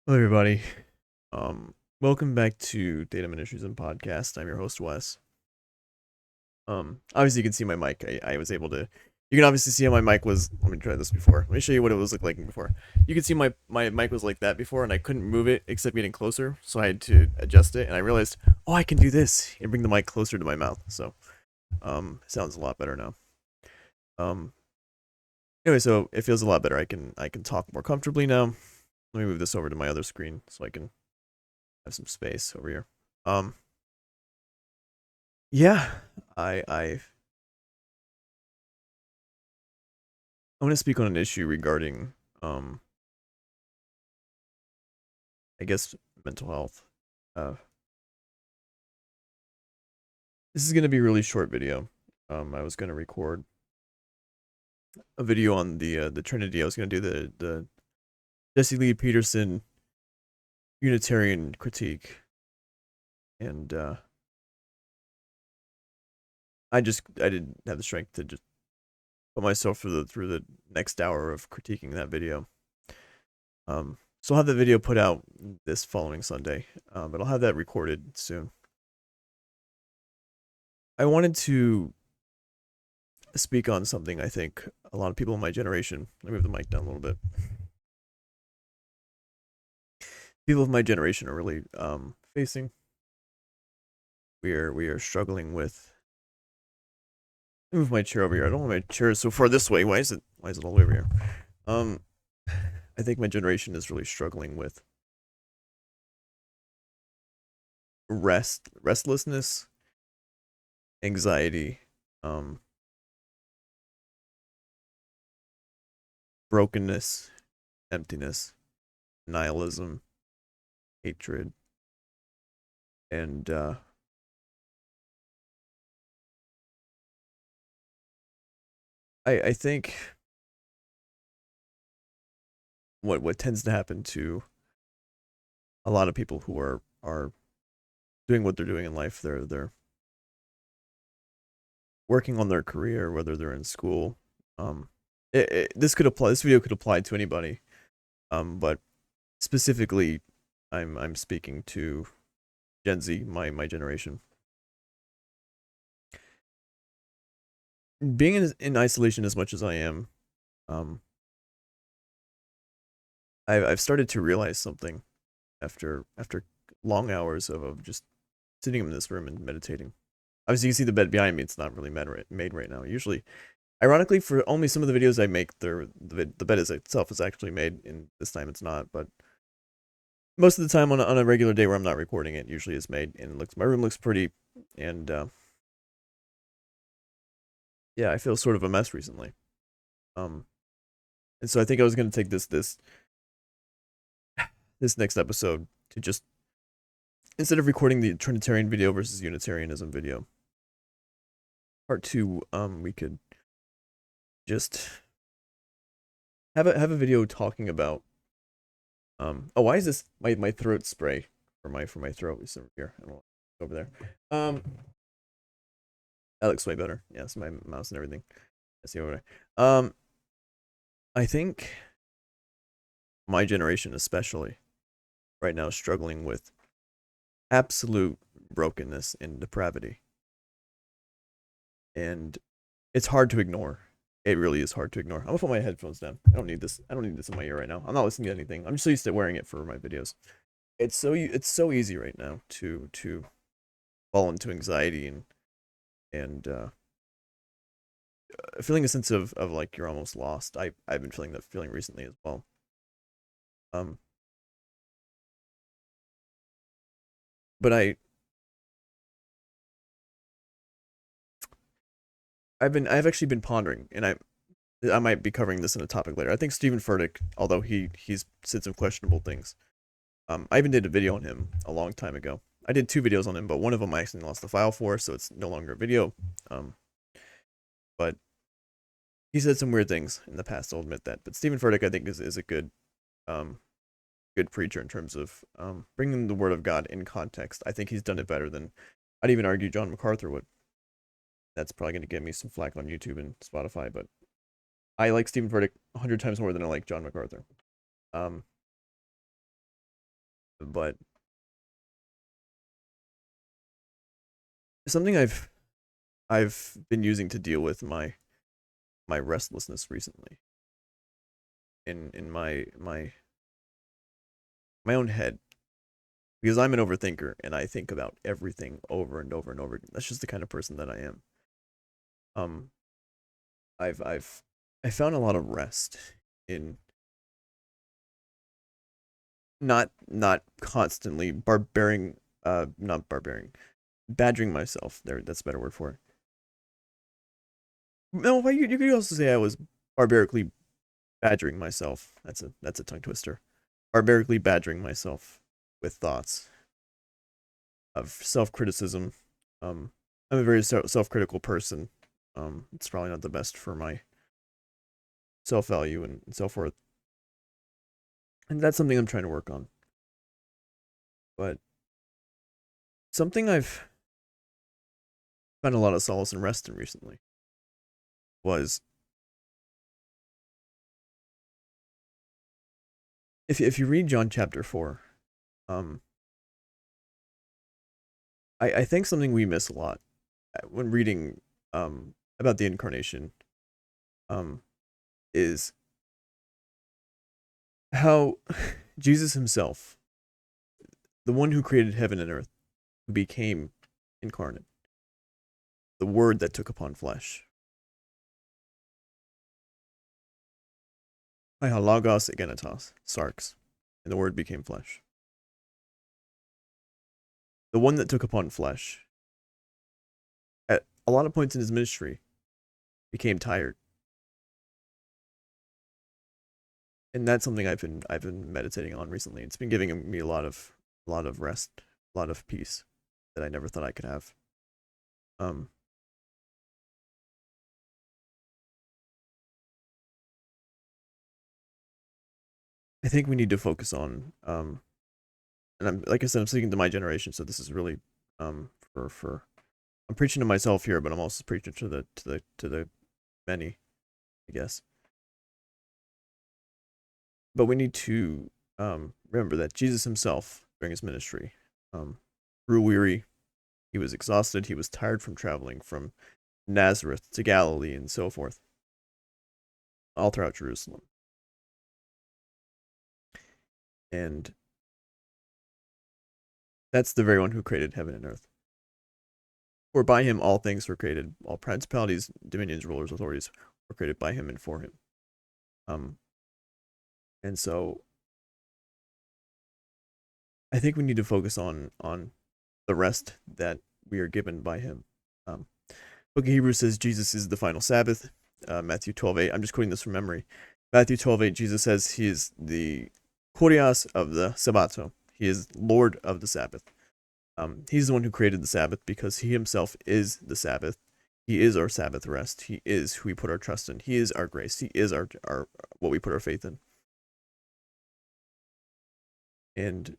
Hello, everybody. Um, Welcome back to Data Ministries and Podcast. I'm your host, Wes. Obviously, you can see my mic. I was able to. You can obviously see how my mic was. Let me try this before. Let me show you what it was like before. You can see my mic was like that before, and I couldn't move it except getting closer, so I had to adjust it. And I realized, oh, I can do this and bring the mic closer to my mouth. So, it sounds a lot better now. Um, anyway, so it feels a lot better. I can talk more comfortably now. Let me move this over to my other screen so I can have some space over here. Um, yeah, I want to speak on an issue regarding I guess mental health. Uh, this is gonna be a really short video. I was gonna record a video on the Trinity. I was gonna do the Jesse Lee Peterson Unitarian critique, and I didn't have the strength to just put myself through the next hour of critiquing that video. So I'll have the video put out this following Sunday, but I'll have that recorded soon. I wanted to speak on something I think a lot of people in my generation. Let me move the mic down a little bit. People of my generation are really facing. We are struggling with. Let me move my chair over here. I don't want my chair so far this way. Why is it all the way over here? Um, I think my generation is really struggling with restlessness, anxiety, um, brokenness, emptiness, nihilism, hatred, and I think what tends to happen to a lot of people who are doing what they're doing in life, they're working on their career, whether they're in school. Um, this could apply. This video could apply to anybody. But specifically, I'm speaking to Gen Z, my generation. Being in isolation as much as I am, um, I've started to realize something after long hours of just sitting in this room and meditating. Obviously, you can see the bed behind me. It's not really made right now. Usually, ironically, for only some of the videos I make, the bed itself is actually made, and this time it's not. But most of the time, on a regular day where I'm not recording it, usually is made, and my room looks pretty, and yeah, I feel sort of a mess recently. Um, and so I think I was gonna take this next episode to just, instead of recording the Trinitarian video versus Unitarianism video, part two, we could just have a video talking about oh, why is this my throat spray for my throat is over here? I don't know, over there. That looks way better. Yes, my mouse and everything. I see over there. I think my generation especially right now is struggling with absolute brokenness and depravity. And it's hard to ignore. It really is hard to ignore. I'm gonna put my headphones down. I don't need this. I don't need this in my ear right now. I'm not listening to anything. I'm just so used to wearing it for my videos. It's so easy right now to fall into anxiety and feeling a sense of like you're almost lost. I've been feeling that feeling recently as well. Um, but I've actually been pondering, and I might be covering this in a topic later. I think Stephen Furtick, although he's said some questionable things. I even did a video on him a long time ago. I did two videos on him, but one of them I accidentally lost the file for, so it's no longer a video. But he said some weird things in the past. I'll admit that. But Stephen Furtick, I think, is a um, good preacher in terms of bringing the Word of God in context. I think he's done it better than I'd even argue John MacArthur would. That's probably going to get me some flack on YouTube and Spotify, but I like Stephen Furtick 100 times more than I like John MacArthur. Um, But something I've been using to deal with my restlessness recently in my own head, because I'm an overthinker and I think about everything over and over and over again. That's just the kind of person that I am. Um, I've I found a lot of rest in not constantly not barbarian, badgering myself. There, that's a better word for it. No, but you could also say I was barbarically badgering myself. That's a tongue twister. Barbarically badgering myself with thoughts of self criticism. Um, I'm a very self critical person. It's probably not the best for my self value and self worth, and that's something I'm trying to work on. But something I've found a lot of solace and rest in recently was, if you read John chapter 4, um, I think something we miss a lot when reading about the incarnation um, is how Jesus himself, the one who created heaven and earth, who became incarnate, the Word that took upon flesh. Logos egenetos, sarx, and the Word became flesh. The one that took upon flesh, at a lot of points in his ministry, became tired, and that's something I've been meditating on recently. It's been giving me a lot of rest, a lot of peace that I never thought I could have. Um, I think we need to focus on and I'm like I said, I'm speaking to my generation, so this is really for I'm preaching to myself here, but I'm also preaching to the many, I guess. But we need to remember that Jesus himself during his ministry grew weary. He was exhausted. He was tired from traveling from Nazareth to Galilee and so forth, all throughout Jerusalem. And that's the very one who created heaven and earth. For by him all things were created, all principalities, dominions, rulers, authorities were created by him and for him. Um, and so I think we need to focus on the rest that we are given by him. Um, Book of Hebrews says Jesus is the final Sabbath. Matthew 12:8. I'm just quoting this from memory. Matthew 12:8. Jesus says he is the Kurios of the Sabbato. He is Lord of the Sabbath. He's the one who created the Sabbath because he himself is the Sabbath. He is our Sabbath rest. He is who we put our trust in. He is our grace. He is our what we put our faith in. And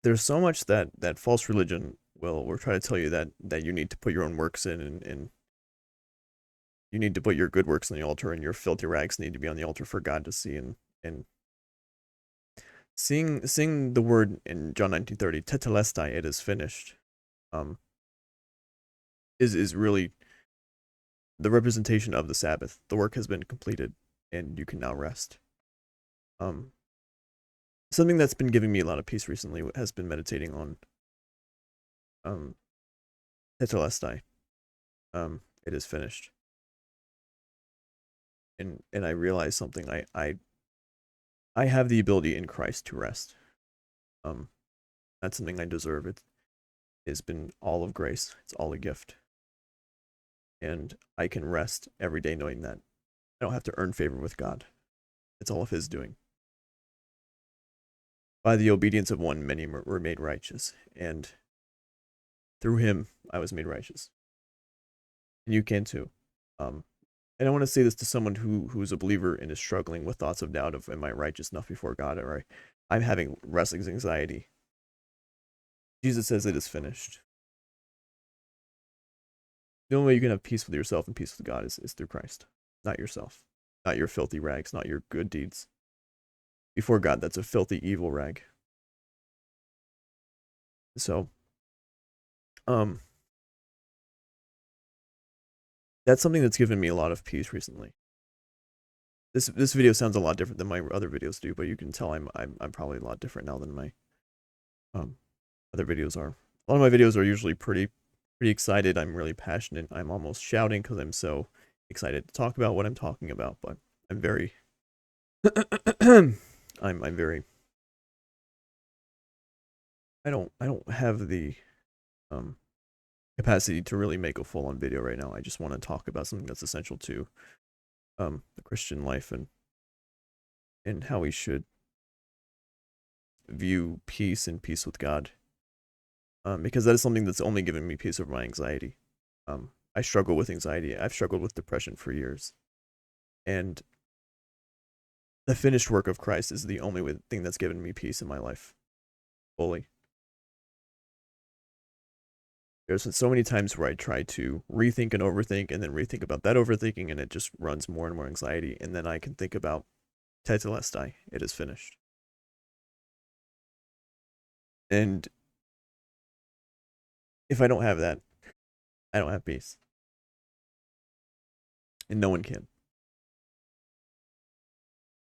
there's so much that false religion will try to tell you that you need to put your own works in, and you need to put your good works on the altar, and your filthy rags need to be on the altar for God to see. And seeing the word in John 19:30, tetelestai, it is finished, um, is really the representation of the Sabbath. The work has been completed, and you can now rest. Um, Something that's been giving me a lot of peace recently has been meditating on um, tetelestai. It is finished, and I realize something. I have the ability in Christ to rest. Um, that's something I deserve. It has been all of grace. It's all a gift, and I can rest every day knowing that I don't have to earn favor with God. It's all of His doing. By the obedience of one, many were made righteous, and through Him, I was made righteous. And you can too. Um, and I want to say this to someone who's a believer and is struggling with thoughts of doubt of, am I righteous enough before God, or I'm having restless anxiety. Jesus says it is finished. The only way you can have peace with yourself and peace with God is through Christ, not yourself, not your filthy rags, not your good deeds. before God, that's a filthy, evil rag. So, um, that's something that's given me a lot of peace recently. This video sounds a lot different than my other videos do, but you can tell I'm probably a lot different now than my um other videos are. A lot of my videos are usually pretty excited. I'm really passionate. I'm almost shouting because I'm so excited to talk about what I'm talking about. But I'm very I'm very I don't have the um capacity to really make a full on video right now. I just want to talk about something that's essential to the Christian life and how we should view peace and peace with God. Because that is something that's only given me peace over my anxiety. I struggle with anxiety. I've struggled with depression for years. And the finished work of Christ is the only thing that's given me peace in my life fully. There's been so many times where I try to rethink and overthink and then rethink about that overthinking, and it just runs more and more anxiety. And then I can think about Tetelestai, it is finished. And if I don't have that, I don't have peace. And no one can.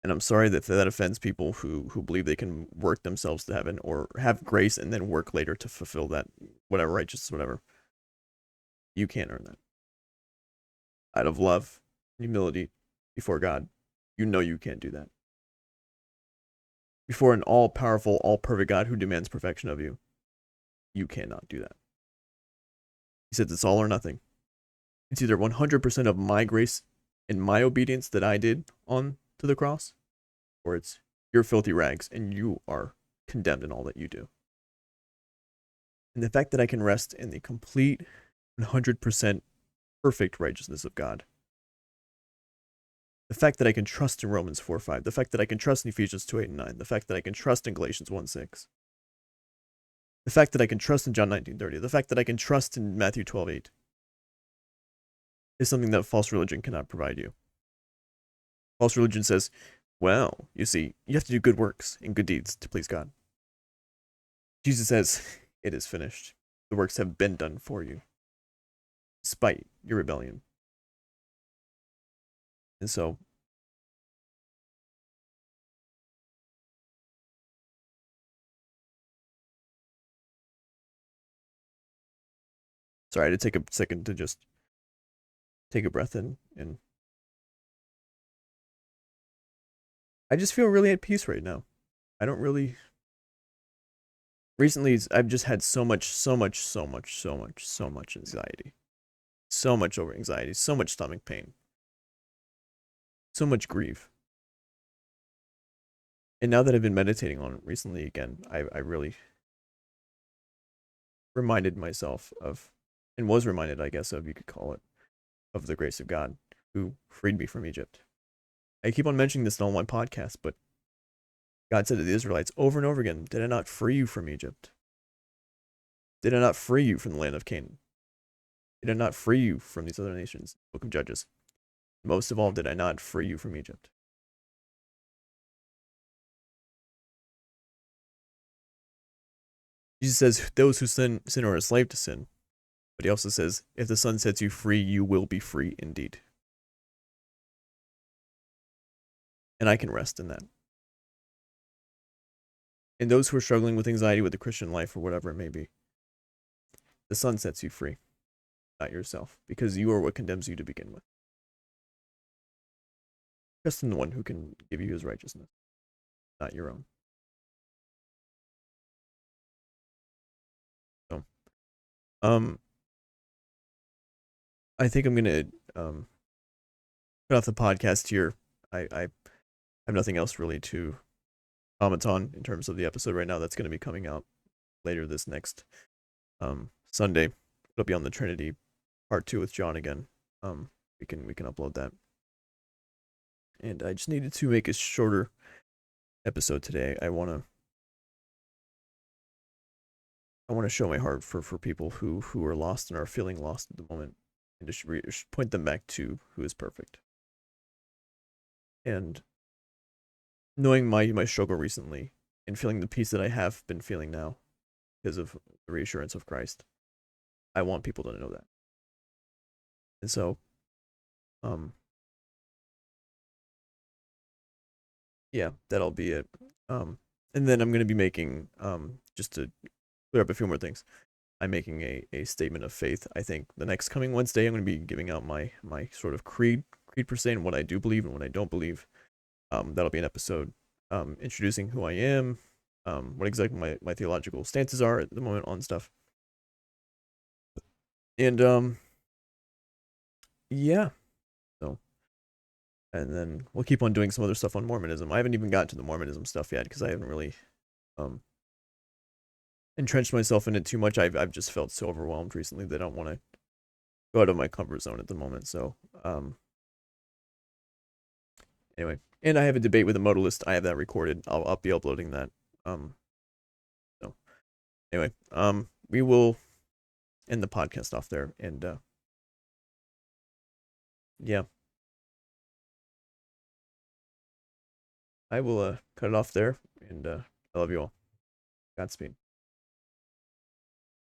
And I'm sorry that that offends people who believe they can work themselves to heaven or have grace and then work later to fulfill that, whatever, righteousness, whatever. You can't earn that. Out of love, humility before God, you know you can't do that. Before an all-powerful, all-perfect God who demands perfection of you, you cannot do that. He says it's all or nothing. It's either 100% of my grace and my obedience that I did on to the cross, or it's your filthy rags and you are condemned in all that you do. And the fact that I can rest in the complete 100% perfect righteousness of God, the fact that I can trust in Romans 4:5, the fact that I can trust in Ephesians 2:8 and 9, the fact that I can trust in Galatians 1:6, the fact that I can trust in John 19:30, the fact that I can trust in Matthew 12:8 is something that false religion cannot provide you. False religion says, well, you see, you have to do good works and good deeds to please God. Jesus says, it is finished. The works have been done for you, despite your rebellion. And so, sorry, I had to take a second to just take a breath in, and I just feel really at peace right now. I don't really. Recently, I've just had so much anxiety. So much over anxiety, so much stomach pain, so much grief. And now that I've been meditating on it recently again, I really reminded myself of, and was reminded, I guess, of, you could call it, of the grace of God who freed me from Egypt. I keep on mentioning this in all my podcasts, but God said to the Israelites over and over again, did I not free you from Egypt? Did I not free you from the land of Canaan? Did I not free you from these other nations? Book of Judges. Most of all, did I not free you from Egypt? Jesus says, those who sin are a slave to sin. But he also says, if the Son sets you free, you will be free indeed. And I can rest in that. And those who are struggling with anxiety with the Christian life or whatever it may be, the Son sets you free, not yourself, because you are what condemns you to begin with. Trust in the one who can give you his righteousness, not your own. So, I think I'm gonna put off the podcast here. I have nothing else really to comment on in terms of the episode right now. That's going to be coming out later this next Sunday. It'll be on the Trinity part 2 with John again. We can upload that. And I just needed to make a shorter episode today. I want to show my heart for people who are lost and are feeling lost at the moment, and just point them back to who is perfect. And knowing my struggle recently and feeling the peace that I have been feeling now because of the reassurance of Christ. I want people to know that. And so, um, yeah, that'll be it. And then I'm gonna be making just to clear up a few more things. I'm making a statement of faith. I think the next coming Wednesday, I'm gonna be giving out my sort of creed per se, and what I do believe and what I don't believe. That'll be an episode introducing who I am, what exactly my theological stances are at the moment on stuff. And yeah. So and then we'll keep on doing some other stuff on Mormonism. I haven't even gotten to the Mormonism stuff yet because I haven't really um entrenched myself in it too much. I've just felt so overwhelmed recently that I don't want to go out of my comfort zone at the moment. So anyway, and I have a debate with a modalist. I have that recorded. I'll be uploading that. Um so anyway, we will end the podcast off there, and yeah, I will cut it off there, and I love you all. Godspeed.